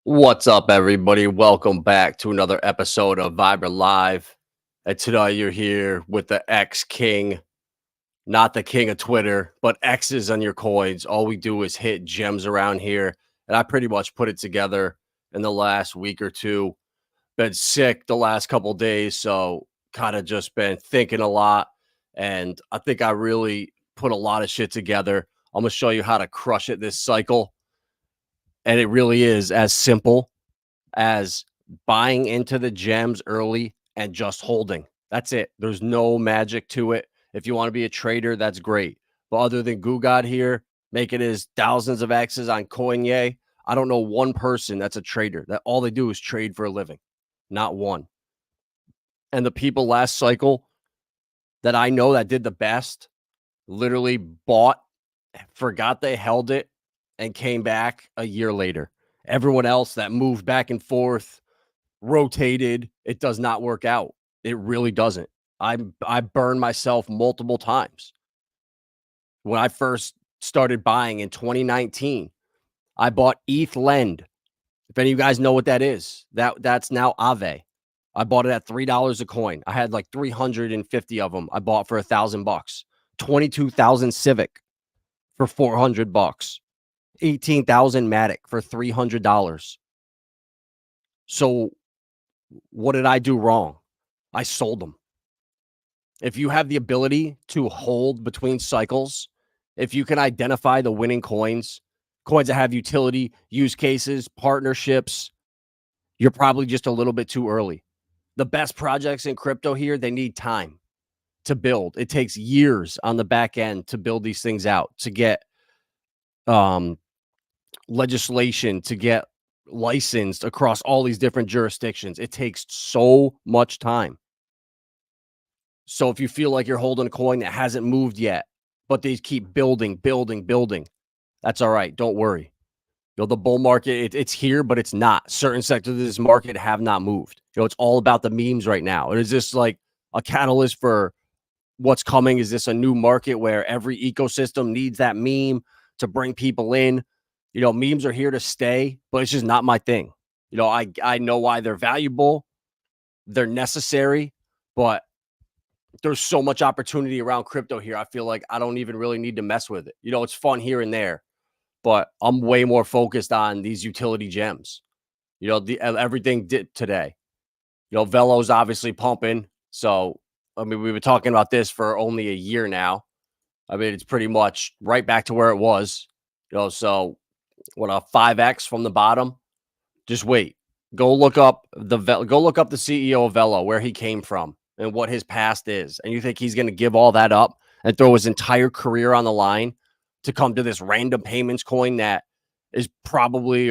What's up, everybody? Welcome back to another episode of Vibra Live. And today you're here with the X King, not the king of Twitter, but X's on your coins. All we do is hit gems around here. And I pretty much put it together in the last week or two. Been sick the last couple days, so kind of just been thinking a lot. And I think I really put a lot of shit together. I'm going to show you how to crush it this cycle. And it really is as simple as buying into the gems early and just holding. That's it. There's no magic to it. If you want to be a trader, that's great. But other than Gugad here making his thousands of X's on Coinye, I don't know one person that's a trader that all they do is trade for a living. Not one. And the people last cycle that I know that did the best literally bought, forgot they held it, and came back a year later. Everyone else that moved back and forth, rotated, it does not work out. It really doesn't. I burned myself multiple times. When I first started buying in 2019, I bought ETH Lend. If any of you guys know what that is, that's now Aave. I bought it at $3 a coin. I had like 350 of them. I bought for $1,000. 22,000 Civic for $400. 18,000 Matic for $300. So what did I do wrong? I sold them. If you have the ability to hold between cycles, if you can identify the winning coins that have utility, use cases, partnerships, you're probably just a little bit too early. The best projects in crypto here, they need time to build. It takes years on the back end to build these things out, to get legislation, to get licensed across all these different jurisdictions. It takes so much time. So if you feel like you're holding a coin that hasn't moved yet, but they keep building, that's all right. Don't worry. The bull market, it's here, but it's not. Certain sectors of this market have not moved. It's all about the memes right now. And is this like a catalyst for what's coming? Is this a new market where every ecosystem needs that meme to bring people in? Memes are here to stay, but it's just not my thing. I know why they're valuable. They're necessary, but there's so much opportunity around crypto here. I feel like I don't even really need to mess with it. It's fun here and there, but I'm way more focused on these utility gems. Everything did today. Velo's obviously pumping. So, I mean, we've been talking about this for only a year now. I mean, it's pretty much right back to where it was. So what, a 5x from the bottom? Just wait. Go look up the CEO of Velo, where he came from and what his past is. And you think he's going to give all that up and throw his entire career on the line to come to this random payments coin that is probably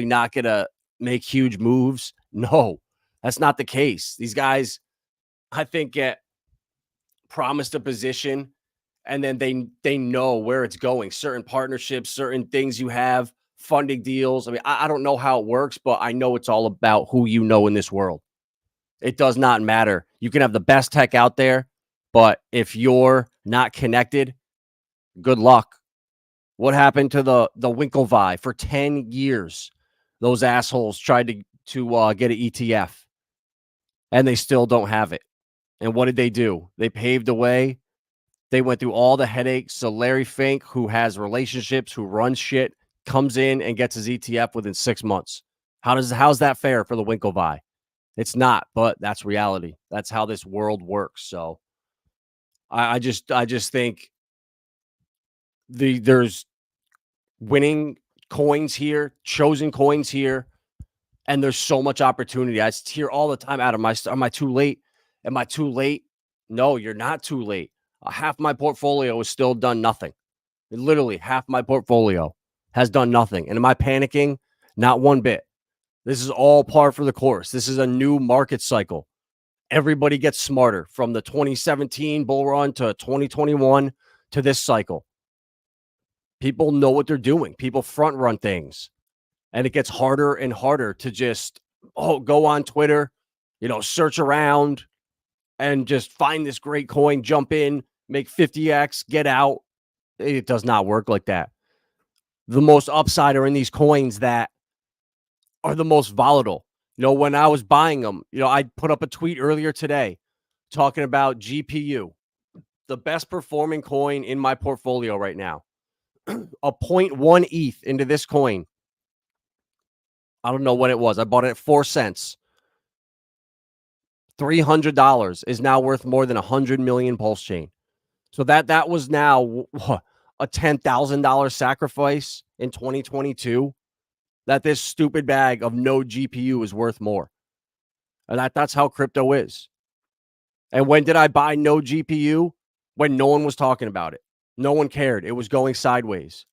not going to make huge moves? No, that's not the case. These guys, I think, get promised a position and then they know where it's going. Certain partnerships, certain things you have, funding deals. I mean, I don't know how it works, but I know it's all about who you know in this world. It does not matter. You can have the best tech out there, but if you're not connected, good luck. What happened to the Winklevi for 10 years? Those assholes tried to get an ETF, and they still don't have it. And what did they do? They paved the way. They went through all the headaches. So Larry Fink, who has relationships, who runs shit, comes in and gets his ETF within 6 months. How's that fair for the Winklevi? It's not, but that's reality. That's how this world works. So I just think there's winning coins here, chosen coins here, and there's so much opportunity. I hear all the time, Adam, am I too late? Am I too late? No, you're not too late. Half my portfolio has still done nothing. Literally, half my portfolio has done nothing. And am I panicking? Not one bit. This is all par for the course. This is a new market cycle. Everybody gets smarter from the 2017 bull run to 2021 to this cycle. People know what they're doing. People front run things. And it gets harder and harder to just go on Twitter, search around and just find this great coin, jump in, make 50x, get out. It does not work like that. The most upside are in these coins that are the most volatile. When I was buying them, I put up a tweet earlier today talking about GPU, the best performing coin in my portfolio right now. A point 0.1 ETH into this coin. I don't know what it was. I bought it at 4 cents. $300 is now worth more than 100 million Pulse Chain. So that was now a $10,000 sacrifice in 2022, that this stupid bag of no GPU is worth more. And that's how crypto is. And when did I buy no GPU? When no one was talking about it. No one cared. It was going sideways.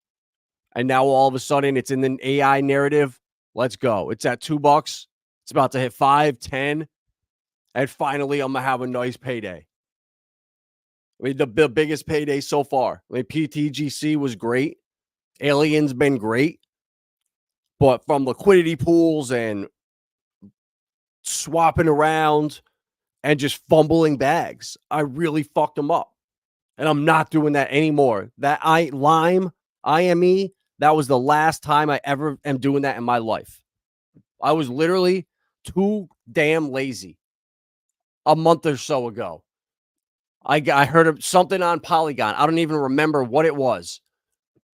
And now all of a sudden it's in the AI narrative. Let's go. It's at $2. It's about to hit 5, 10. And finally, I'm going to have a nice payday. I mean, the biggest payday so far. I mean, PTGC was great. Alien's been great. But from liquidity pools and swapping around and just fumbling bags, I really fucked them up. And I'm not doing that anymore. IME, that was the last time I ever am doing that in my life. I was literally too damn lazy a month or so ago. I heard of something on Polygon. I don't even remember what it was,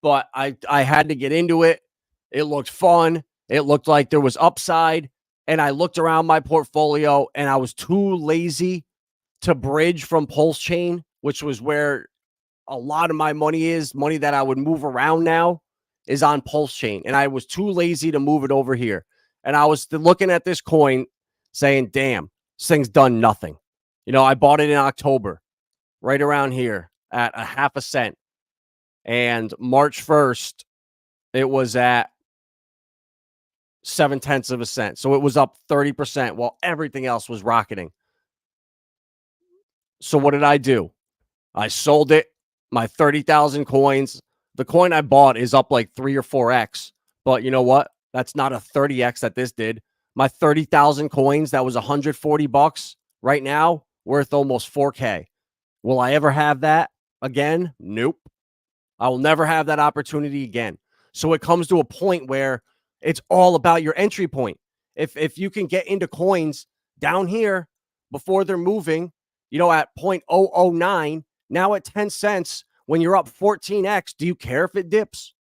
but I had to get into it. It looked fun. It looked like there was upside. And I looked around my portfolio and I was too lazy to bridge from Pulse Chain, which was where a lot of my money is. Money that I would move around now is on Pulse Chain. And I was too lazy to move it over here. And I was looking at this coin saying, damn, this thing's done nothing. I bought it in October, right around here at a half a cent. And March 1st, it was at 0.7 of a cent. So it was up 30% while everything else was rocketing. So what did I do? I sold it, my 30,000 coins. The coin I bought is up like 3 or 4x. But you know what? That's not a 30x that this did. My 30,000 coins, that was $140 right now, worth almost 4K. Will I ever have that again? Nope. I will never have that opportunity again. So it comes to a point where it's all about your entry point. If you can get into coins down here before they're moving, at 0.009, now at 10 cents, when you're up 14x, do you care if it dips?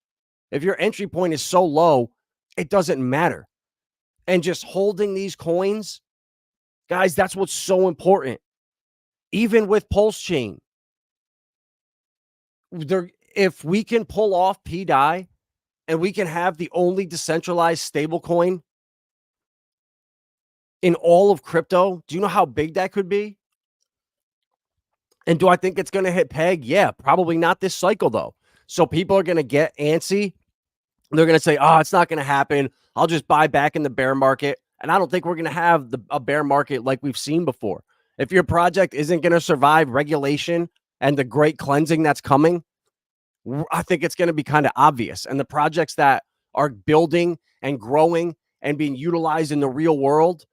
If your entry point is so low, it doesn't matter. And just holding these coins, guys, that's what's so important. Even with Pulse Chain, if we can pull off PDI and we can have the only decentralized stablecoin in all of crypto, do you know how big that could be? And do I think it's going to hit peg? Yeah, probably not this cycle, though. So people are going to get antsy. They're going to say, oh, it's not going to happen. I'll just buy back in the bear market. And I don't think we're going to have a bear market like we've seen before. If your project isn't going to survive regulation and the great cleansing that's coming, I think it's going to be kind of obvious. And the projects that are building and growing and being utilized in the real world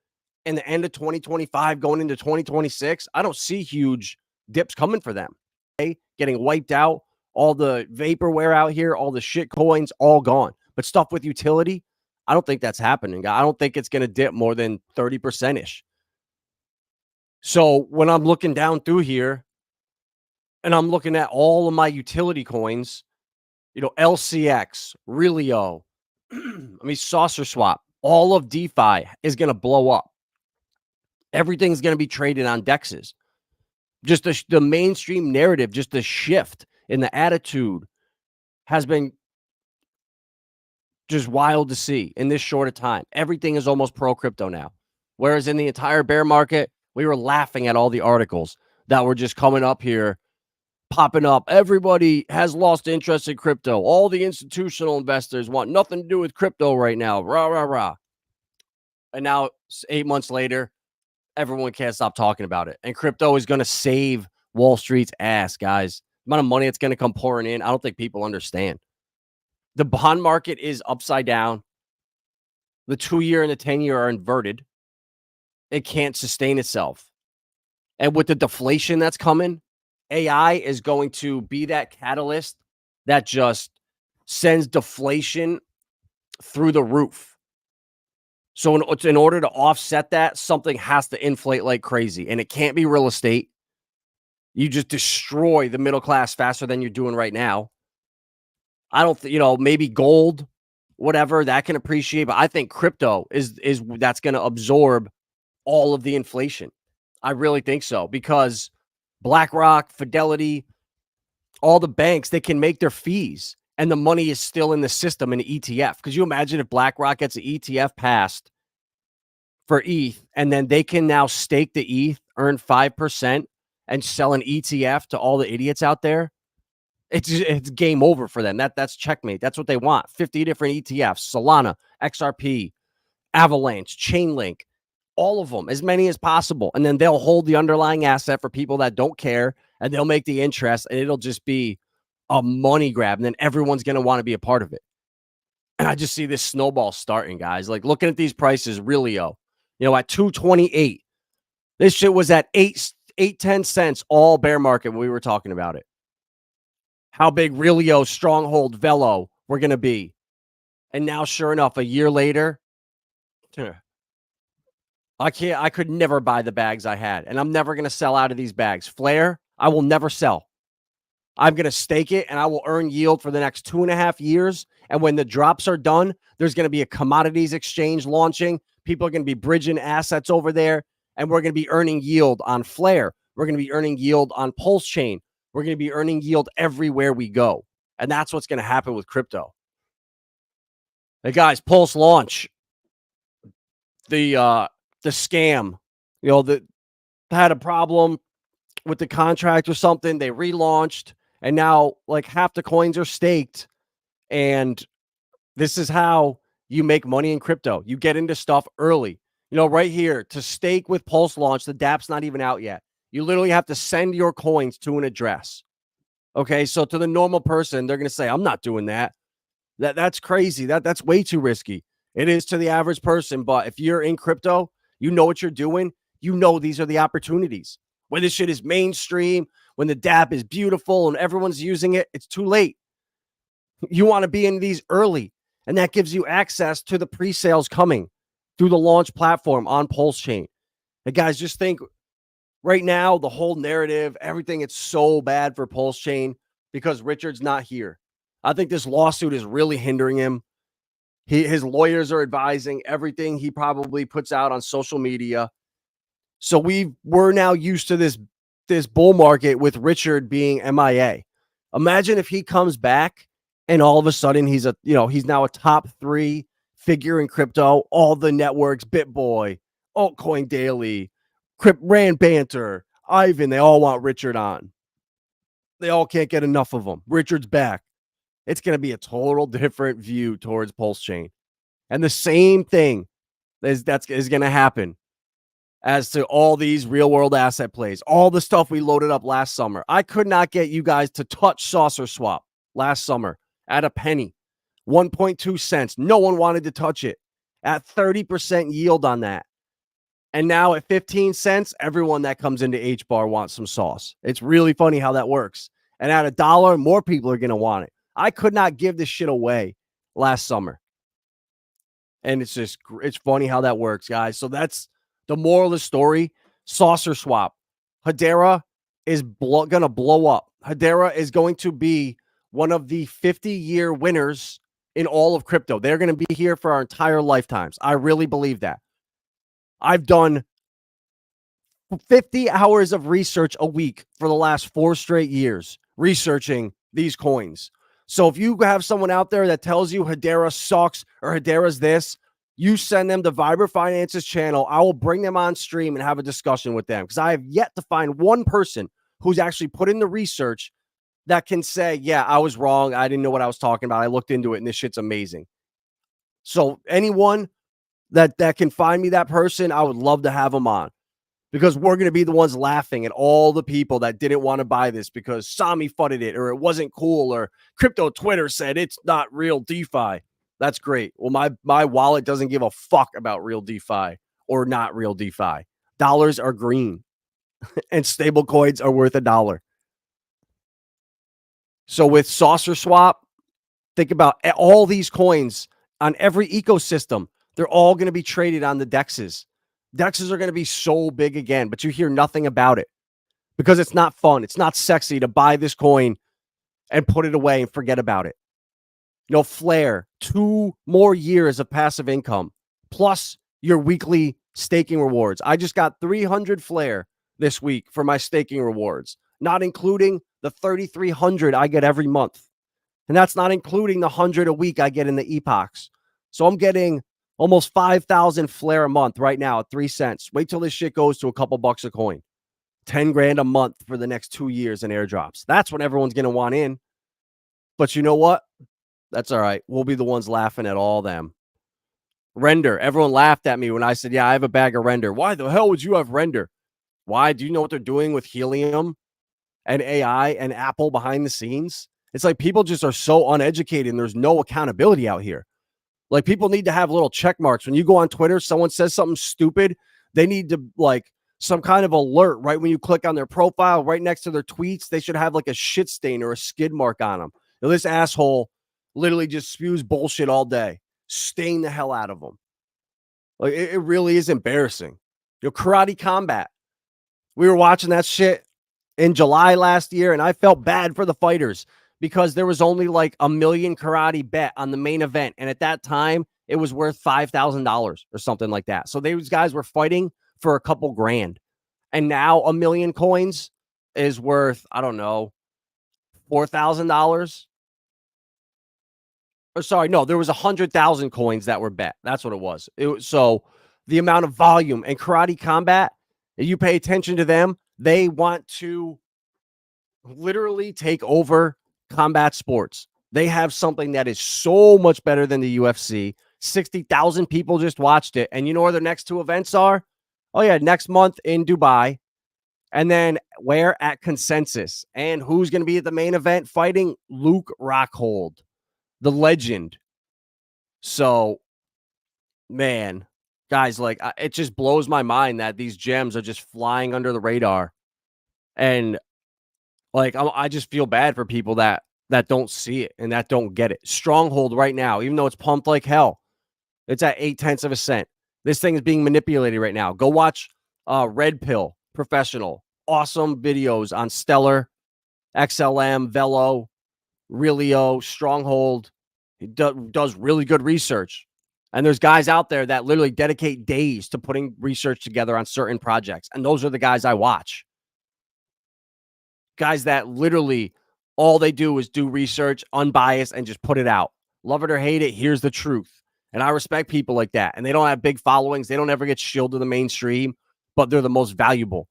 in the end of 2025 going into 2026, I don't see huge dips coming for them. Okay? Getting wiped out, all the vaporware out here, all the shit coins, all gone. But stuff with utility, I don't think that's happening. I don't think it's going to dip more than 30%-ish. So when I'm looking down through here and I'm looking at all of my utility coins, LCX, Relio, Saucer Swap, all of DeFi is going to blow up. Everything's going to be traded on DEXs. Just the mainstream narrative, just the shift in the attitude has been just wild to see in this short of time. Everything is almost pro-crypto now. Whereas in the entire bear market, we were laughing at all the articles that were just coming up here, popping up. Everybody has lost interest in crypto. All the institutional investors want nothing to do with crypto right now. Rah, rah, rah. And now 8 months later, everyone can't stop talking about it. And crypto is going to save Wall Street's ass, guys. The amount of money it's going to come pouring in, I don't think people understand. The bond market is upside down. The 2-year and the 10-year are inverted. It can't sustain itself. And with the deflation that's coming, AI is going to be that catalyst that just sends deflation through the roof. So in order to offset that, something has to inflate like crazy, and it can't be real estate. You just destroy the middle class faster than you're doing right now. I don't maybe gold, whatever, that can appreciate, but I think crypto is that's gonna absorb all of the inflation. I really think so because BlackRock, Fidelity, all the banks, they can make their fees and the money is still in the system in the ETF. Could you imagine if BlackRock gets an ETF passed for ETH and then they can now stake the ETH, earn 5% and sell an ETF to all the idiots out there? It's game over for them. That's checkmate. That's what they want. 50 different ETFs, Solana, XRP, Avalanche, Chainlink, all of them, as many as possible. And then they'll hold the underlying asset for people that don't care and they'll make the interest and it'll just be a money grab. And then everyone's going to want to be a part of it. And I just see this snowball starting, guys. Like looking at these prices, Realio, at 228. This shit was at 10 cents all bear market when we were talking about it. How big Realio, Stronghold, Velo were going to be. And now, sure enough, a year later, I could never buy the bags I had. And I'm never going to sell out of these bags. Flare, I will never sell. I'm going to stake it and I will earn yield for the next 2.5 years. And when the drops are done, there's going to be a commodities exchange launching. People are going to be bridging assets over there. And we're going to be earning yield on Flare. We're going to be earning yield on Pulse Chain. We're going to be earning yield everywhere we go. And that's what's going to happen with crypto. Hey, guys, Pulse launch. The scam, that had a problem with the contract or something. They relaunched and now like half the coins are staked. And this is how you make money in crypto. You get into stuff early. Right here to stake with Pulse launch, the dApp's not even out yet. You literally have to send your coins to an address. Okay, so to the normal person, they're going to say, I'm not doing that. That's crazy. That's way too risky. It is to the average person, but if you're in crypto, you know what you're doing. You know these are the opportunities. When this shit is mainstream, when the dApp is beautiful and everyone's using it, it's too late. You want to be in these early, and that gives you access to the pre-sales coming through the launch platform on Pulse Chain. Hey, guys, just think right now, the whole narrative, everything, it's so bad for Pulse Chain because Richard's not here. I think this lawsuit is really hindering him. His lawyers are advising everything he probably puts out on social media. So we're now used to this bull market with Richard being MIA. Imagine if he comes back and all of a sudden he's now a top 3 figure in crypto. All the networks, BitBoy, Altcoin Daily, Rand Banter, Ivan, they all want Richard on. They all can't get enough of him. Richard's back. It's going to be a total different view towards Pulse Chain. And the same thing is going to happen as to all these real world asset plays, all the stuff we loaded up last summer. I could not get you guys to touch Saucer Swap last summer at a penny, 1.2 cents. No one wanted to touch it at 30% yield on that. And now at 15 cents, everyone that comes into HBAR wants some sauce. It's really funny how that works. And at $1, more people are going to want it. I could not give this shit away last summer. And it's funny how that works, guys. So that's the moral of the story. Saucer Swap. Hedera is going to blow up. Hedera is going to be one of the 50-year winners in all of crypto. They're going to be here for our entire lifetimes. I really believe that. I've done 50 hours of research a week for the last 4 straight years researching these coins. So if you have someone out there that tells you Hedera sucks or Hedera's this, you send them to Vibra Finance's channel. I will bring them on stream and have a discussion with them because I have yet to find one person who's actually put in the research that can say, yeah, I was wrong. I didn't know what I was talking about. I looked into it and this shit's amazing. So anyone that can find me that person, I would love to have them on. Because we're going to be the ones laughing at all the people that didn't want to buy this because Sami fudded it or it wasn't cool or crypto Twitter said it's not real DeFi. That's great. Well, my wallet doesn't give a fuck about real DeFi or not real DeFi. Dollars are green and stable coins are worth $1. So with Saucer Swap, think about all these coins on every ecosystem. They're all going to be traded on the DEXs. DEXs are going to be so big again, but you hear nothing about it because it's not fun. It's not sexy to buy this coin and put it away and forget about it. Flare, 2 more years of passive income plus your weekly staking rewards. I just got 300 Flare this week for my staking rewards, not including the 3,300 I get every month. And that's not including the 100 a week I get in the epochs. So I'm getting almost 5,000 Flare a month right now at 3 cents. Wait till this shit goes to a couple bucks a coin. 10 grand a month for the next 2 years in airdrops. That's what everyone's going to want in. But you know what? That's all right. We'll be the ones laughing at all them. Render. Everyone laughed at me when I said, yeah, I have a bag of Render. Why the hell would you have Render? Why? Do you know what they're doing with Helium and AI and Apple behind the scenes? It's like people just are so uneducated and there's no accountability out here. Like people need to have little check marks. When you go on Twitter, someone says something stupid, they need to like some kind of alert right when you click on their profile, right next to their tweets. They should have like a shit stain or a skid mark on them. This asshole literally just spews bullshit all day. Stain the hell out of them. Like it really is embarrassing. Karate Combat. We were watching that shit in July last year, and I felt bad for the fighters because there was only like $1 million karate bet on the main event. And at that time, it was worth $5,000 or something like that. So these guys were fighting for a couple grand. And now 1 million coins is worth, I don't know, $4,000. Or sorry, no, there was 100,000 coins that were bet. That's what it was. So the amount of volume and Karate Combat, if you pay attention to them, they want to literally take over combat sports. They have something that is so much better than the UFC. 60,000 people just watched it. And you know where their next 2 events are? Oh, yeah, next month in Dubai. And then where? At Consensus. And who's going to be at the main event fighting? Luke Rockhold, the legend. So, man, guys, like it just blows my mind that these gems are just flying under the radar. And like I just feel bad for people that don't see it and that don't get it. Stronghold right now, even though it's pumped like hell, it's at 0.8 of a cent. This thing is being manipulated right now. Go watch Red Pill Professional. Awesome videos on Stellar, XLM, Velo, Relio, Stronghold. He does really good research. And there's guys out there that literally dedicate days to putting research together on certain projects. And those are the guys I watch. Guys that literally all they do is do research, unbiased, and just put it out. Love it or hate it, here's the truth. And I respect people like that. And they don't have big followings. They don't ever get shielded to the mainstream, but they're the most valuable.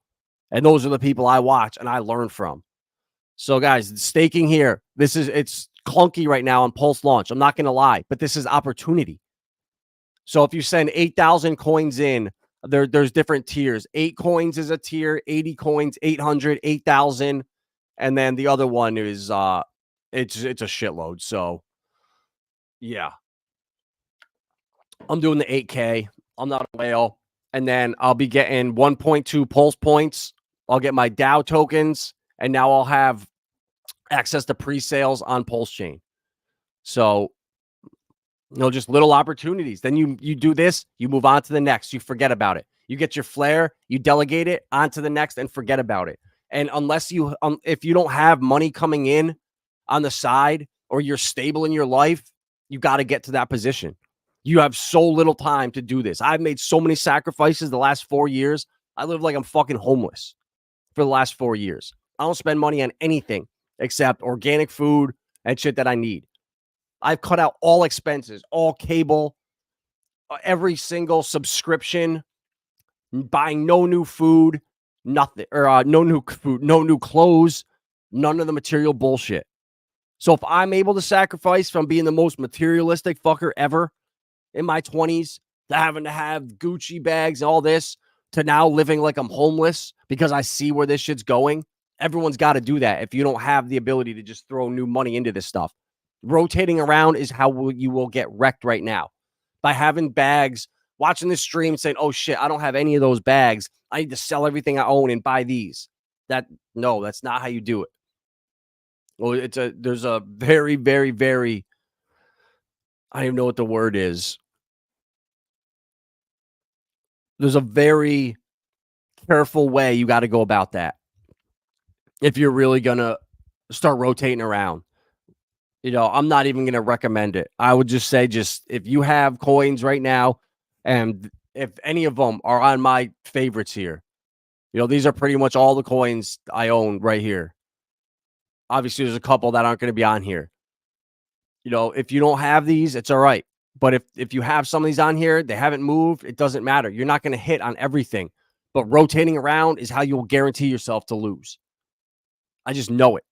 And those are the people I watch and I learn from. So, guys, staking here, it's clunky right now on Pulse launch. I'm not going to lie, but this is opportunity. So if you send 8,000 coins in, there's different tiers. 8 coins is a tier, 80 coins, 800, 8,000. And then the other one is it's a shitload. So yeah. I'm doing the 8K. I'm not a whale. And then I'll be getting 1.2 Pulse points. I'll get my DAO tokens. And now I'll have access to pre-sales on Pulse Chain. So just little opportunities. Then you do this, you move on to the next. You forget about it. You get your flare, you delegate it onto the next and forget about it. And unless you, if you don't have money coming in on the side or you're stable in your life, you got to get to that position. You have so little time to do this. I've made so many sacrifices the last 4 years. I live like I'm fucking homeless for the last 4 years. I don't spend money on anything except organic food and shit that I need. I've cut out all expenses, all cable, every single subscription, buying no new food, nothing, or no new food, no new clothes, none of the material bullshit. So if I'm able to sacrifice from being the most materialistic fucker ever in my 20s to having to have Gucci bags and all this to now living like I'm homeless because I see where this shit's going, everyone's got to do that if you don't have the ability to just throw new money into this stuff. Rotating around is how you will get wrecked right now. By having bags, watching this stream saying, oh shit, I don't have any of those bags. I need to sell everything I own and buy these. No, that's not how you do it. Well, there's a very, very, very, I don't even know what the word is. There's a very careful way you got to go about that if you're really gonna start rotating around. I'm not even gonna recommend it. I would just say, just if you have coins right now, and if any of them are on my favorites here, these are pretty much all the coins I own right here. Obviously, there's a couple that aren't going to be on here. If you don't have these, it's all right. But if you have some of these on here, they haven't moved, it doesn't matter. You're not going to hit on everything. But rotating around is how you will guarantee yourself to lose. I just know it.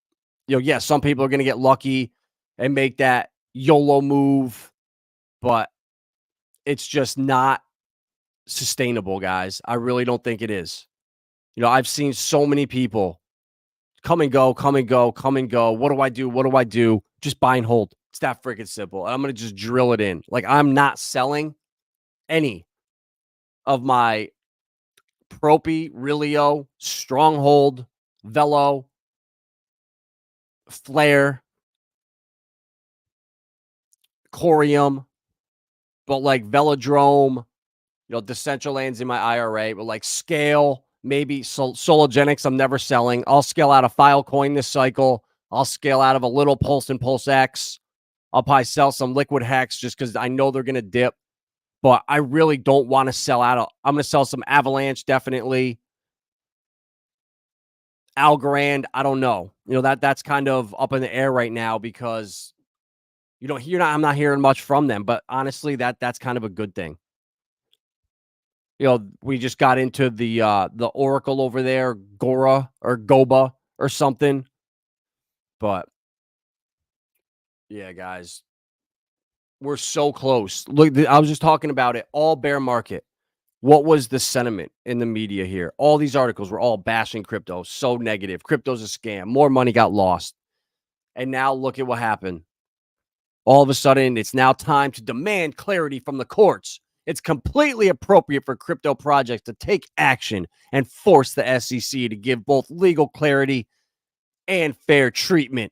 Yeah, some people are going to get lucky and make that YOLO move, but it's just not sustainable, guys. I really don't think it is. I've seen so many people come and go, come and go, come and go. What do I do? What do I do? Just buy and hold. It's that freaking simple. I'm going to just drill it in. Like, I'm not selling any of my Propy, Relio, Stronghold, Velo, Flare, Corium, but like Velodrome, Decentraland's in my IRA, but like Scale, maybe Sologenics, I'm never selling. I'll scale out a Filecoin this cycle. I'll scale out of a little Pulse and Pulse X. I'll probably sell some Liquid Hex just because I know they're going to dip, but I really don't want to sell out. I'm going to sell some Avalanche, definitely. Algorand, I don't know. That's kind of up in the air right now because I'm not hearing much from them, but honestly, that's kind of a good thing. We just got into the Oracle over there, Gora or Goba or something. But yeah, guys, we're so close. Look, I was just talking about it. All bear market. What was the sentiment in the media here? All these articles were all bashing crypto. So negative. Crypto's a scam. More money got lost. And now look at what happened. All of a sudden, it's now time to demand clarity from the courts. It's completely appropriate for crypto projects to take action and force the SEC to give both legal clarity and fair treatment.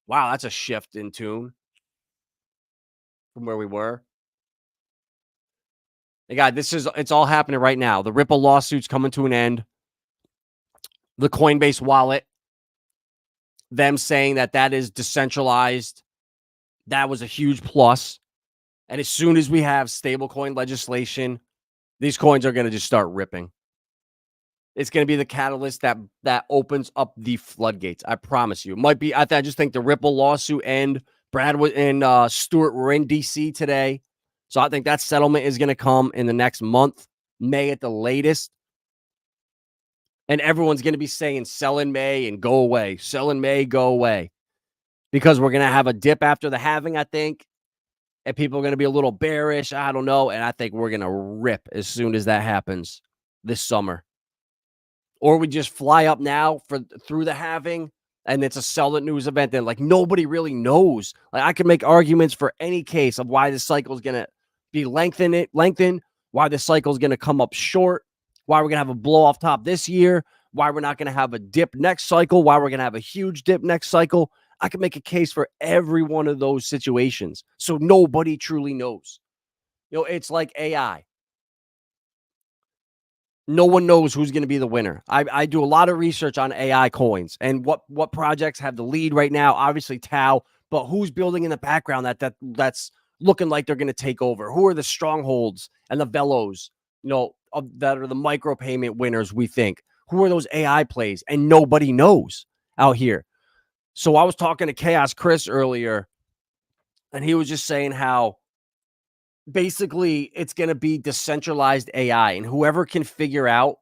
Wow, that's a shift in tune from where we were. Hey, God, it's all happening right now. The Ripple lawsuit's coming to an end. The Coinbase wallet, them saying that is decentralized, that was a huge plus. And as soon as we have stablecoin legislation, these coins are going to just start ripping. It's going to be the catalyst that opens up the floodgates. I promise you. It might be. I just think the Ripple lawsuit and Brad and Stewart were in DC today, so I think that settlement is going to come in the next month, May at the latest. And everyone's going to be saying sell in May and go away, sell in May, go away, because we're going to have a dip after the halving, I think. And people are going to be a little bearish. I don't know. And I think we're going to rip as soon as that happens this summer. Or we just fly up now through the halving, and it's a sell it news event. Then, like, nobody really knows. Like, I can make arguments for any case of why the cycle is going to be lengthened, why the cycle is going to come up short, why we're going to have a blow off top this year, why we're not going to have a dip next cycle, why we're going to have a huge dip next cycle. I can make a case for every one of those situations. So nobody truly knows. It's like AI. No one knows who's going to be the winner. I do a lot of research on AI coins and what projects have the lead right now. Obviously Tau, but who's building in the background that's looking like they're going to take over? Who are the strongholds and the velos, that are the micropayment winners, we think? Who are those AI plays? And nobody knows out here. So I was talking to Chaos Chris earlier, and he was just saying how basically it's going to be decentralized AI, and whoever can figure out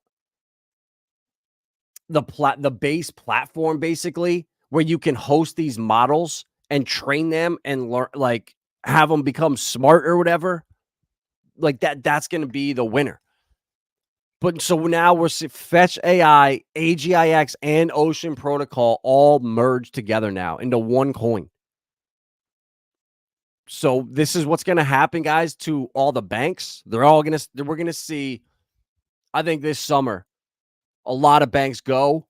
the base platform, basically, where you can host these models and train them and learn, like, have them become smart or whatever, like that's going to be the winner. But so now we're Fetch AI, AGIX, and Ocean Protocol all merged together now into one coin. So this is what's going to happen, guys, to all the banks. We're going to see, I think this summer, a lot of banks go,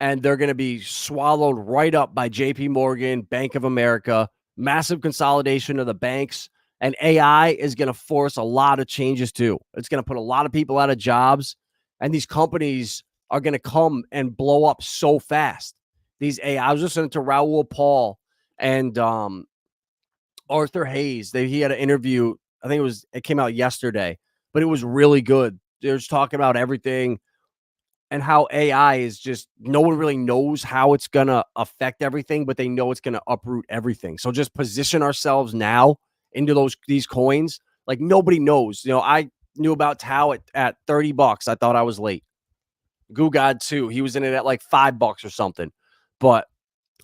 and they're going to be swallowed right up by JP Morgan, Bank of America, massive consolidation of the banks. And AI is going to force a lot of changes too. It's going to put a lot of people out of jobs, and these companies are going to come and blow up so fast. These AI. I was listening to Raoul Paul and Arthur Hayes. He had an interview. I think it came out yesterday, but it was really good. They're just talking about everything and how AI is just no one really knows how it's gonna affect everything, but they know it's gonna uproot everything. So just position ourselves now into these coins. Like nobody knows. I knew about Tau at $30. I thought I was late. Goo God too. He was in it at like $5 or something. But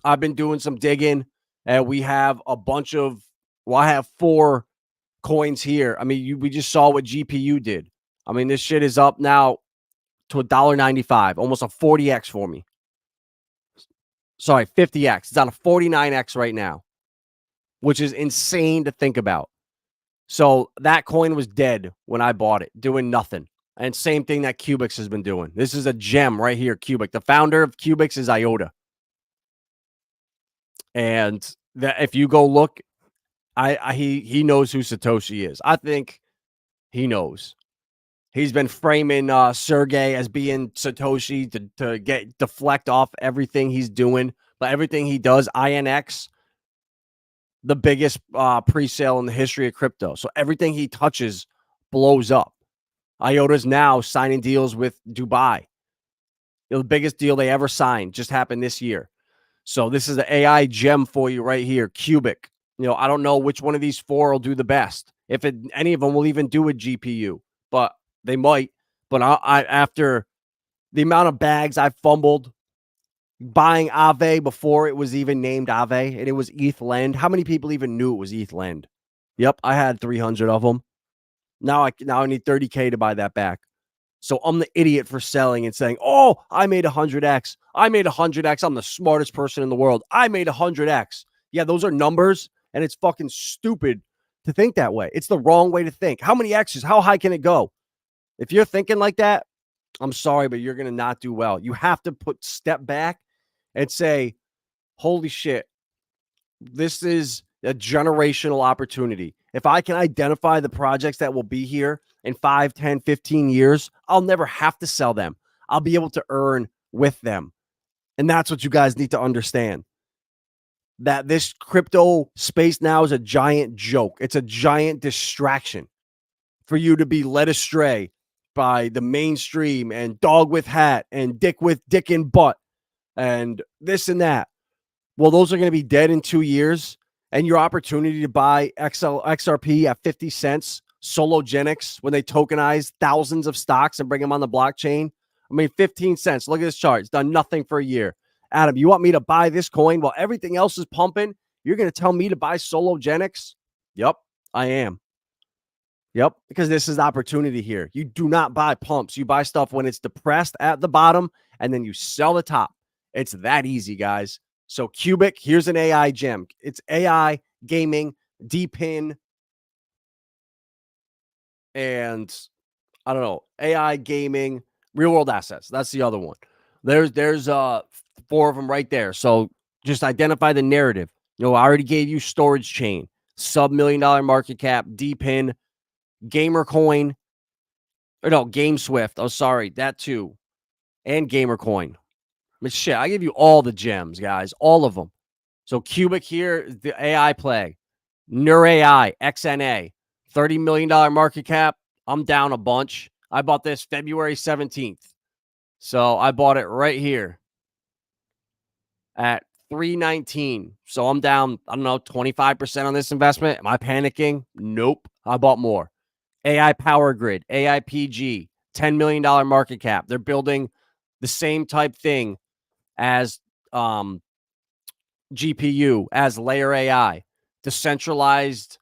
I've been doing some digging, and we have a bunch of. Well, I have 4 coins here. I mean, we just saw what GPU did. I mean, this shit is up now to $1.95, almost a 40x for me. Sorry, 50x. It's on a 49x right now, which is insane to think about. So that coin was dead when I bought it, doing nothing. And same thing that Cubix has been doing. This is a gem right here, Cubic. The founder of Cubix is IOTA. And that if you go look, he knows who Satoshi is. I think he knows. He's been framing Sergey as being Satoshi to deflect off everything he's doing. But everything he does, INX, the biggest pre-sale in the history of crypto. So everything he touches blows up. IOTA's now signing deals with Dubai. The biggest deal they ever signed just happened this year. So this is the AI gem for you right here, Cubic. I don't know which one of these 4 will do the best. If any of them will even do a GPU, but they might. But I after the amount of bags I fumbled buying Aave before it was even named Aave, and it was ETH Lend. How many people even knew it was ETH Lend? Yep, I had 300 of them. Now I need 30K to buy that back. So I'm the idiot for selling and saying, "Oh, I made 100x. I made 100x. I'm the smartest person in the world. I made 100x." Yeah, those are numbers, and it's fucking stupid to think that way. It's the wrong way to think. How many x's? How high can it go? If you're thinking like that, I'm sorry, but you're going to not do well. You have to step back and say, holy shit, this is a generational opportunity. If I can identify the projects that will be here in 5, 10, 15 years, I'll never have to sell them. I'll be able to earn with them. And that's what you guys need to understand. That this crypto space now is a giant joke. It's a giant distraction for you to be led astray by the mainstream and dog with hat and dick with dick in butt and this and that. Well, those are going to be dead in 2 years. And your opportunity to buy XRP at 50 cents, Sologenics, when they tokenize thousands of stocks and bring them on the blockchain. I mean, 15 cents. Look at this chart. It's done nothing for a year. Adam, you want me to buy this coin while everything else is pumping? You're going to tell me to buy Sologenics? Yep, I am. Yep, because this is the opportunity here. You do not buy pumps. You buy stuff when it's depressed at the bottom, and then you sell the top. It's that easy, guys. So Cubic, here's an AI gem. It's AI, gaming, DPIN, and I don't know, AI, gaming, real world assets. That's the other one. There's 4 of them right there. So just identify the narrative. I already gave you storage chain, sub-$1 million market cap, DPIN, Gamercoin, or no, GameSwift. Oh, sorry, that too. And Gamercoin. But shit, I give you all the gems, guys, all of them. So Cubic here, the AI play. NurAI, XNA, $30 million market cap. I'm down a bunch. I bought this February 17th. So I bought it right here at 319. So I'm down, I don't know, 25% on this investment. Am I panicking? Nope. I bought more. AI Power Grid, AIPG, $10 million market cap. They're building the same type thing as GPU, as Layer AI, decentralized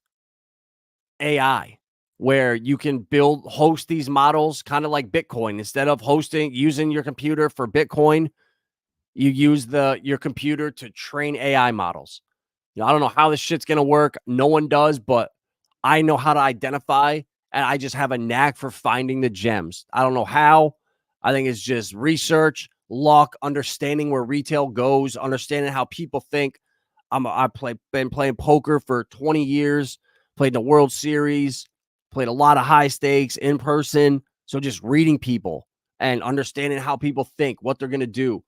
AI, where you can host these models kind of like Bitcoin. Instead of using your computer for Bitcoin, you use your computer to train AI models. I don't know how this shit's going to work. No one does, but I know how to identify, and I just have a knack for finding the gems. I don't know how. I think it's just research, luck, understanding where retail goes, understanding how people think. I've been playing poker for 20 years. played in the World Series, played a lot of high stakes in person. So just reading people and understanding how people think, what they're going to do.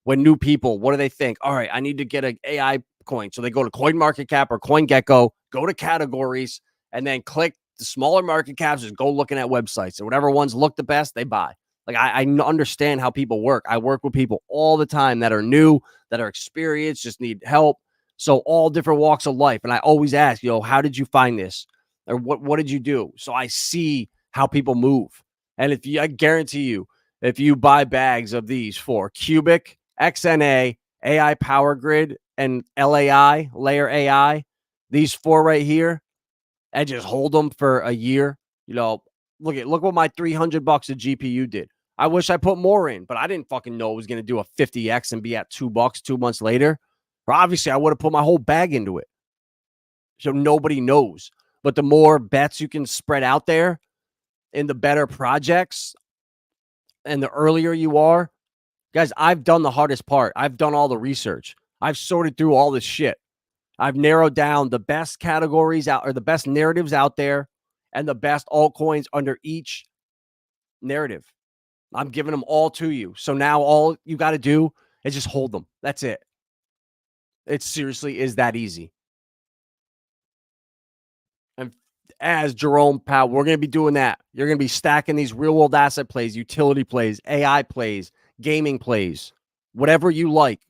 When new people, what do they think? All right, I need to get an AI coin. So they go to CoinMarketCap or CoinGecko, go to categories, and then click the smaller market caps, just go looking at websites. And whatever ones look the best, they buy. Like I understand how people work. I work with people all the time that are new, that are experienced, just need help. So all different walks of life. And I always ask, how did you find this? Or what did you do? So I see how people move. And I guarantee you, if you buy bags of these for Cubic, XNA, AI Power Grid, and LAI, Layer AI, these four right here, and just hold them for a year, look what my $300 of GPU did. I wish I put more in, but I didn't fucking know it was going to do a 50x and be at $2 2 months later. Or obviously, I would have put my whole bag into it. So nobody knows. But the more bets you can spread out there in the better projects and the earlier you are, guys, I've done the hardest part. I've done all the research. I've sorted through all this shit. I've narrowed down the best categories out or the best narratives out there and the best altcoins under each narrative. I'm giving them all to you. So now all you got to do is just hold them. That's it. It seriously is that easy. And as Jerome Powell, we're going to be doing that. You're going to be stacking these real world asset plays, utility plays, AI plays, gaming plays, whatever you like.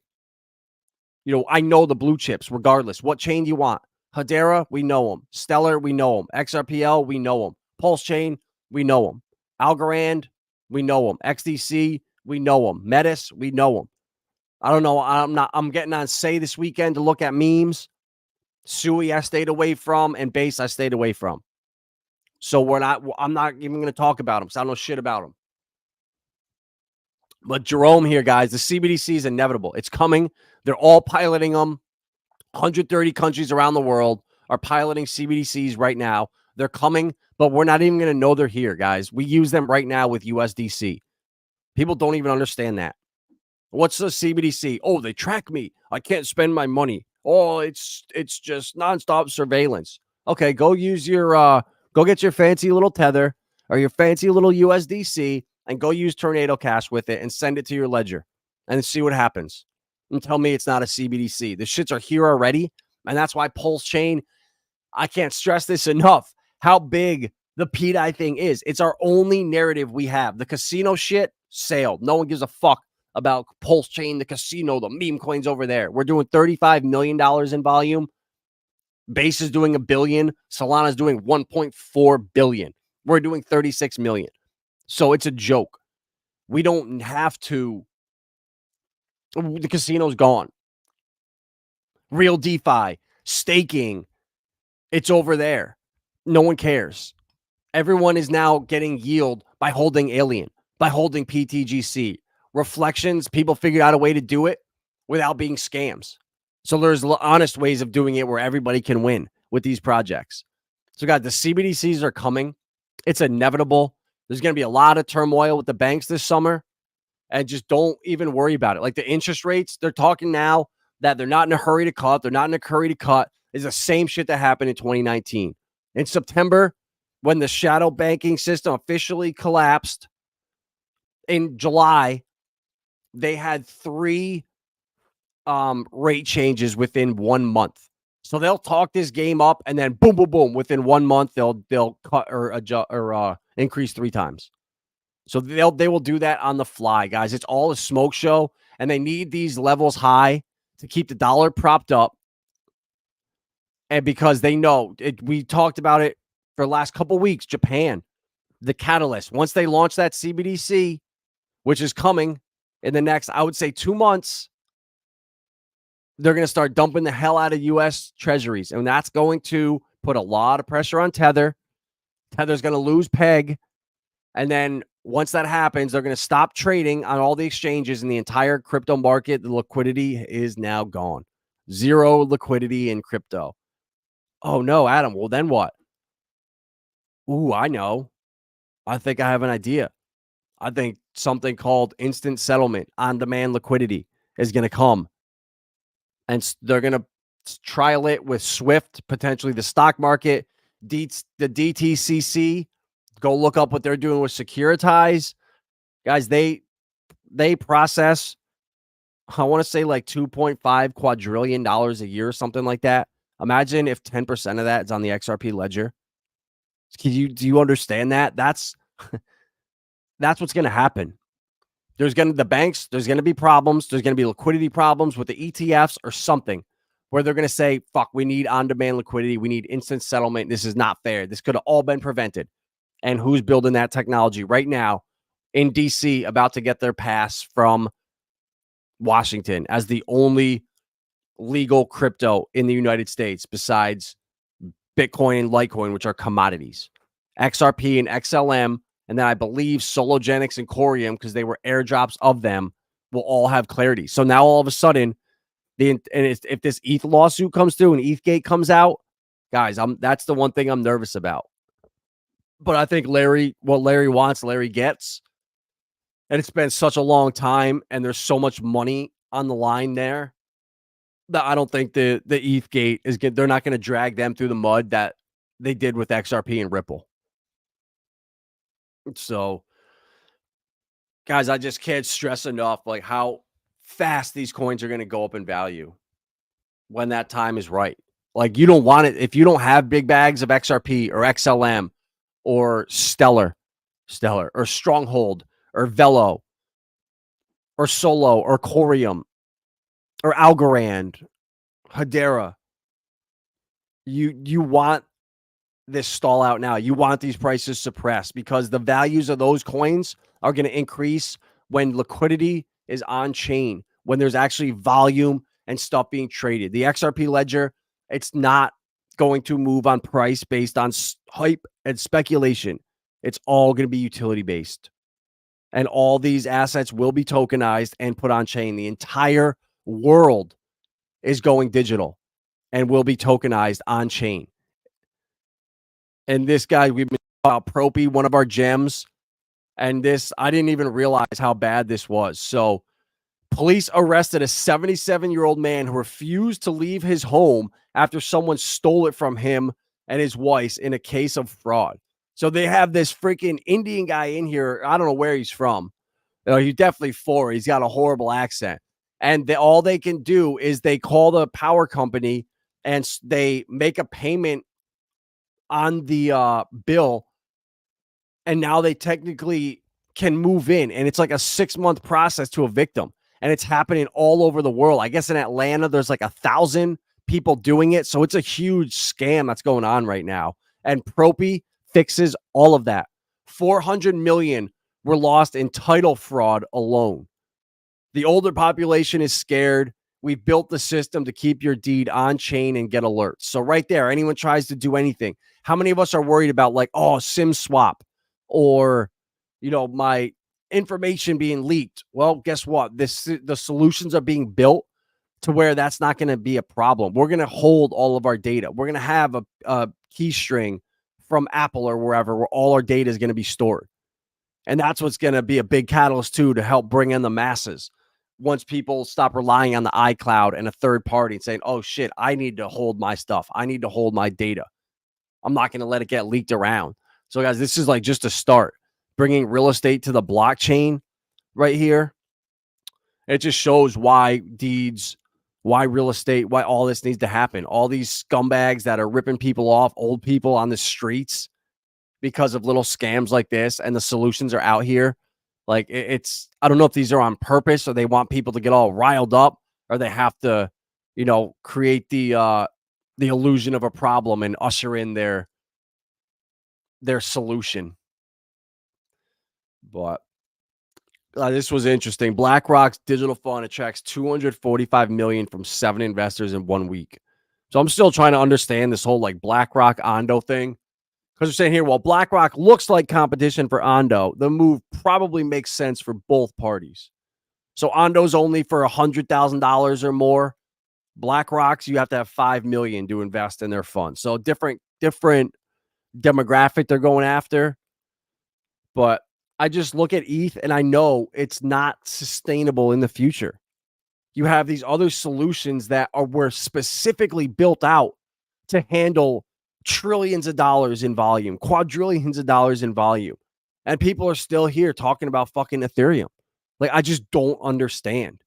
I know the blue chips, regardless. What chain do you want? Hedera, we know them. Stellar, we know them. XRPL, we know them. Pulse Chain, we know them. Algorand, we know them. XDC, we know them. Metis, we know them. I don't know. I'm getting on Say this weekend to look at memes. Sui, I stayed away from, and Base, I stayed away from. So I'm not even going to talk about them because I don't know shit about them. But Jerome here, guys, the CBDC is inevitable. It's coming. They're all piloting them. 130 countries around the world are piloting CBDCs right now. They're coming, but we're not even going to know they're here, guys. We use them right now with USDC. People don't even understand that. What's the CBDC? Oh, they track me. I can't spend my money. Oh, it's just nonstop surveillance. Okay, go get your fancy little Tether or your fancy little USDC and go use Tornado Cash with it and send it to your ledger and see what happens. And tell me it's not a CBDC. The shits are here already, and that's why Pulse Chain, I can't stress this enough, how big the PDI thing is. It's our only narrative we have. The casino shit sailed. No one gives a fuck about Pulse Chain, the casino, the meme coins over there. We're doing $35 million in volume. Base is doing $1 billion. Solana's doing $1.4 billion. We're doing 36 million. So it's a joke. We don't have to. The casino's gone. Real DeFi, staking, it's over there. No one cares. Everyone is now getting yield by holding Alien, by holding PTGC. Reflections, people figured out a way to do it without being scams. So there's honest ways of doing it where everybody can win with these projects. So, guys, the CBDCs are coming. It's inevitable. There's going to be a lot of turmoil with the banks this summer. And just don't even worry about it. Like the interest rates, they're talking now that they're not in a hurry to cut. They're not in a hurry to cut. It's the same shit that happened in 2019. In September, when the shadow banking system officially collapsed, in July, they had 3 rate changes within 1 month. So they'll talk this game up, and then boom, boom, boom. Within 1 month, they'll cut or adjust or increase 3 times. So they will do that on the fly, guys. It's all a smoke show, and they need these levels high to keep the dollar propped up. And because they know we talked about it for the last couple weeks, Japan, the catalyst. Once they launch that CBDC, which is coming in the next, I would say 2 months, they're going to start dumping the hell out of U.S. treasuries. And that's going to put a lot of pressure on Tether. Tether's going to lose peg. And then once that happens, they're going to stop trading on all the exchanges in the entire crypto market. The liquidity is now gone. Zero liquidity in crypto. Oh, no, Adam. Well, then what? Ooh, I know. I think I have an idea. I think something called instant settlement, on-demand liquidity is going to come. And they're going to trial it with Swift, potentially the stock market. The DTCC, go look up what they're doing with Securitize. Guys, they process, I want to say like $2.5 quadrillion a year or something like that. Imagine if 10% of that is on the XRP ledger. Do you understand that? That's what's going to happen. There's going to be problems. There's going to be liquidity problems with the ETFs or something where they're going to say, fuck, we need on-demand liquidity. We need instant settlement. This is not fair. This could have all been prevented. And who's building that technology right now in DC, about to get their pass from Washington as the only legal crypto in the United States besides Bitcoin and Litecoin, which are commodities. XRP and XLM, and then I believe Sologenics and Corium, because they were airdrops of them, will all have clarity. So now all of a sudden, if this ETH lawsuit comes through and ETHgate comes out, guys, that's the one thing I'm nervous about. But I think what Larry wants, Larry gets. And it's been such a long time, and there's so much money on the line there that I don't think the ETHgate is good. They're not going to drag them through the mud that they did with XRP and Ripple. So, guys, I just can't stress enough like how fast these coins are going to go up in value when that time is right. Like, you don't want it if you don't have big bags of XRP or XLM or Stellar or Stronghold or Velo or Solo or Corium or Algorand, Hedera. You want this stall out now. You want these prices suppressed because the values of those coins are going to increase when liquidity is on chain, when there's actually volume and stuff being traded. The XRP ledger, it's not going to move on price based on hype and speculation. It's all going to be utility based. And all these assets will be tokenized and put on chain. The entire world is going digital and will be tokenized on chain. And this guy, we've been talking about Propy, one of our gems. And this, I didn't even realize how bad this was. So police arrested a 77-year-old man who refused to leave his home after someone stole it from him and his wife in a case of fraud. So they have this freaking Indian guy in here. I don't know where he's from. He's definitely foreign. He's got a horrible accent. And all they can do is they call the power company and they make a payment on the bill. And now they technically can move in. And it's like a 6-month process to evict them. And it's happening all over the world. I guess in Atlanta, there's like 1,000 people doing it. So it's a huge scam that's going on right now. And Propy fixes all of that. 400 million were lost in title fraud alone. The older population is scared. We've built the system to keep your deed on chain and get alerts. So right there, anyone tries to do anything. How many of us are worried about like, oh, SIM swap or, my information being leaked? Well, guess what? The solutions are being built to where that's not going to be a problem. We're going to hold all of our data. We're going to have a key string from Apple or wherever where all our data is going to be stored. And that's what's going to be a big catalyst too to help bring in the masses. Once people stop relying on the iCloud and a third party and saying, oh shit, I need to hold my stuff. I need to hold my data. I'm not going to let it get leaked around. So guys, this is like just a start. Bringing real estate to the blockchain right here. It just shows why deeds, why real estate, why all this needs to happen. All these scumbags that are ripping people off, old people on the streets because of little scams like this, and the solutions are out here. Like it's, I don't know if these are on purpose or they want people to get all riled up, or they have to, create the illusion of a problem and usher in their solution. But this was interesting. BlackRock's digital fund attracts 245 million from 7 investors in 1 week. So I'm still trying to understand this whole like BlackRock Ondo thing. Because they're saying here, well, BlackRock looks like competition for Ondo. The move probably makes sense for both parties. So Ondo's only for $100,000 or more. BlackRock's, you have to have 5 million to invest in their fund. So different demographic they're going after. But I just look at ETH and I know it's not sustainable in the future. You have these other solutions that were specifically built out to handle trillions of dollars in volume, quadrillions of dollars in volume. And people are still here talking about fucking Ethereum. Like, I just don't understand.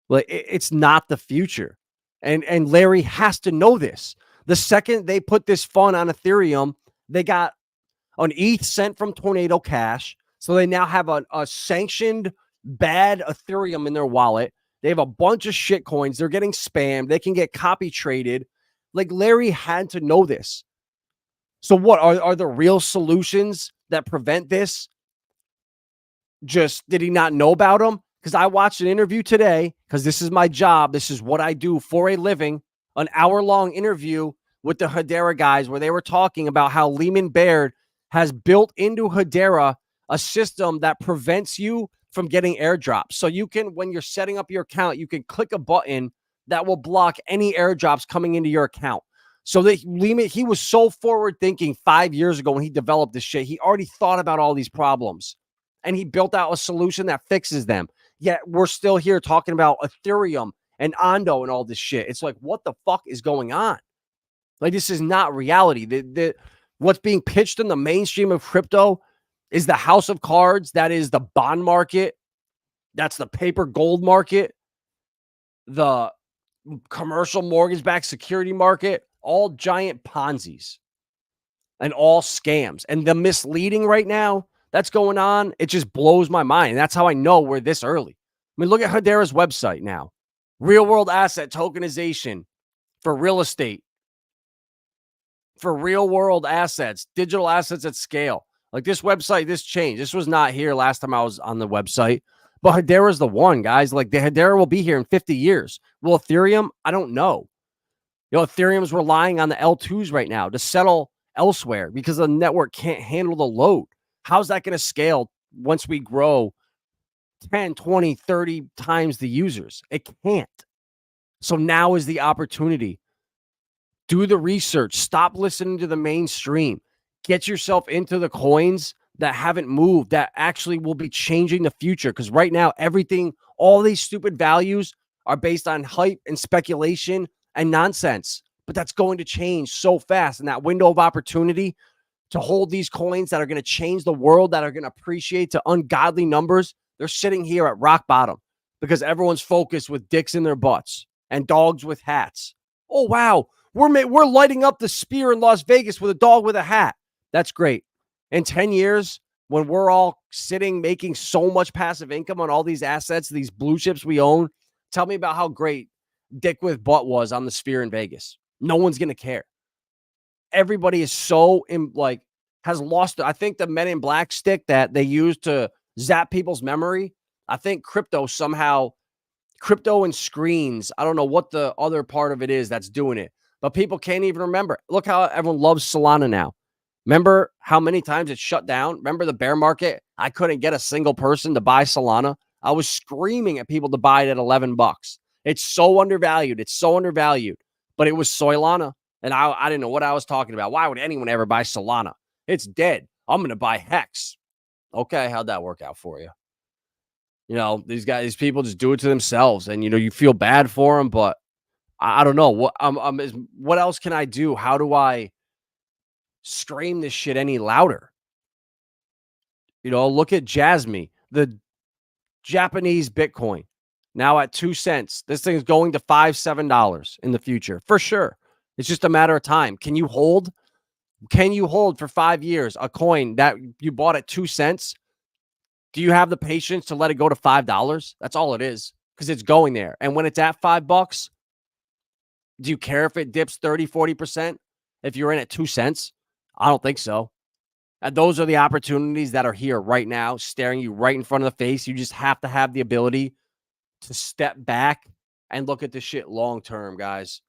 Like, it's not the future. And Larry has to know this. The second they put this fund on Ethereum, they got an ETH sent from Tornado Cash. So they now have a sanctioned bad Ethereum in their wallet. They have a bunch of shit coins. They're getting spammed. They can get copy traded. Like, Larry had to know this. So what are the real solutions that prevent this? Just did he not know about them? Because I watched an interview today, because this is my job. This is what I do for a living. An hour-long interview with the Hedera guys where they were talking about how Lehman Baird has built into Hedera a system that prevents you from getting airdrops. So you can, when you're setting up your account, you can click a button that will block any airdrops coming into your account. So that Lehman, he was so forward thinking 5 years ago when he developed this shit. He already thought about all these problems and he built out a solution that fixes them. Yet we're still here talking about Ethereum and Ondo and all this shit. It's like, what the fuck is going on? Like, this is not reality. What's being pitched in the mainstream of crypto is the house of cards. That is the bond market. That's the paper gold market. The commercial mortgage-backed security market. All giant Ponzi's and all scams. And the misleading right now that's going on, it just blows my mind. And that's how I know we're this early. I mean, look at Hedera's website now. Real-world asset tokenization for real estate. For real-world assets, digital assets at scale. Like, this website, this changed. This was not here last time I was on the website. But Hedera's the one, guys. Like, the Hedera will be here in 50 years. Will Ethereum? I don't know. Ethereum's relying on the L2s right now to settle elsewhere because the network can't handle the load. How's that going to scale once we grow 10, 20, 30 times the users? It can't. So now is the opportunity. Do the research. Stop listening to the mainstream. Get yourself into the coins that haven't moved, that actually will be changing the future. Because right now, everything, all these stupid values are based on hype and speculation and nonsense. But that's going to change so fast. And that window of opportunity to hold these coins that are going to change the world, that are going to appreciate to ungodly numbers, they're sitting here at rock bottom because everyone's focused with dicks in their butts and dogs with hats. Oh, wow. We're lighting up the Sphere in Las Vegas with a dog with a hat. That's great. In 10 years, when we're all sitting making so much passive income on all these assets, these blue chips we own, tell me about how great Dick with Butt was on the Sphere in Vegas. No one's going to care. Everybody is so has lost it. I think the Men in Black stick that they use to zap people's memory, I think crypto and screens, I don't know what the other part of it is that's doing it, but people can't even remember. Look how everyone loves Solana now. Remember how many times it shut down? Remember the bear market? I couldn't get a single person to buy Solana. I was screaming at people to buy it at $11. It's so undervalued. It's so undervalued. But it was Solana, and I didn't know what I was talking about. Why would anyone ever buy Solana? It's dead. I'm going to buy Hex. Okay, how'd that work out for you? These people just do it to themselves, and you feel bad for them. But I don't know what else can I do? How do I scream this shit any louder? Look at Jasmy, the Japanese Bitcoin, now at 2 cents. This thing is going to $5-7 in the future for sure. It's just a matter of time. Can you hold? Can you hold for 5 years a coin that you bought at 2 cents? Do you have the patience to let it go to $5? That's all it is, because it's going there. And when it's at $5, do you care if it dips 30-40% if you're in at 2 cents? I don't think so. And those are the opportunities that are here right now, staring you right in front of the face. You just have to have the ability to step back and look at this shit long term, guys.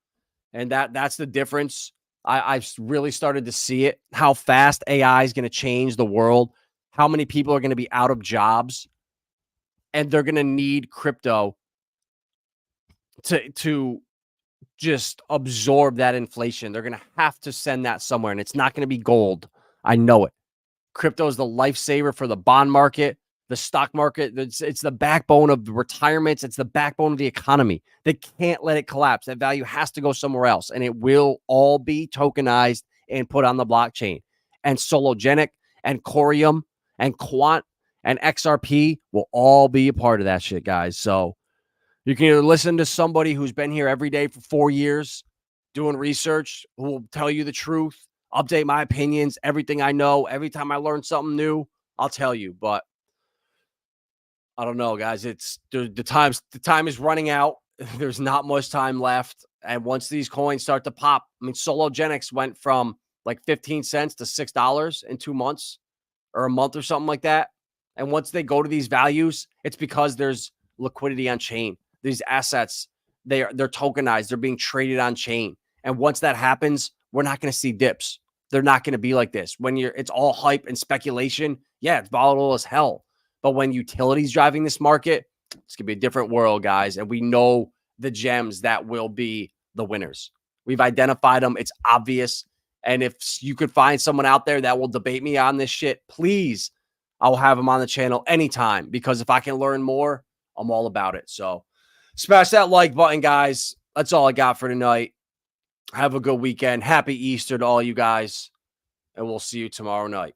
And that's the difference. I've really started to see it, how fast AI is going to change the world, how many people are going to be out of jobs, and they're going to need crypto to just absorb that inflation. They're going to have to send that somewhere, and it's not going to be gold. I know it. Crypto is the lifesaver for the bond market, The stock market, it's the backbone of the retirements. It's the backbone of the economy. They can't let it collapse. That value has to go somewhere else, and it will all be tokenized and put on the blockchain. And Sologenic and Corium and Quant and XRP will all be a part of that shit, guys. So you can either listen to somebody who's been here every day for 4 years doing research, who will tell you the truth, update my opinions, everything I know. Every time I learn something new, I'll tell you. But I don't know, guys. It's the time is running out. There's not much time left. And once these coins start to pop, I mean, Sologenics went from like 15 cents to $6 in 2 months or a month or something like that. And once they go to these values, it's because there's liquidity on chain. These assets, they're tokenized, they're being traded on chain. And once that happens, we're not going to see dips. They're not going to be like this. When it's all hype and speculation, yeah, it's volatile as hell. But when utilities driving this market, it's going to be a different world, guys. And we know the gems that will be the winners. We've identified them. It's obvious. And if you could find someone out there that will debate me on this shit, please, I'll have them on the channel anytime, because if I can learn more, I'm all about it. So smash that like button, guys. That's all I got for tonight. Have a good weekend. Happy Easter to all you guys. And we'll see you tomorrow night.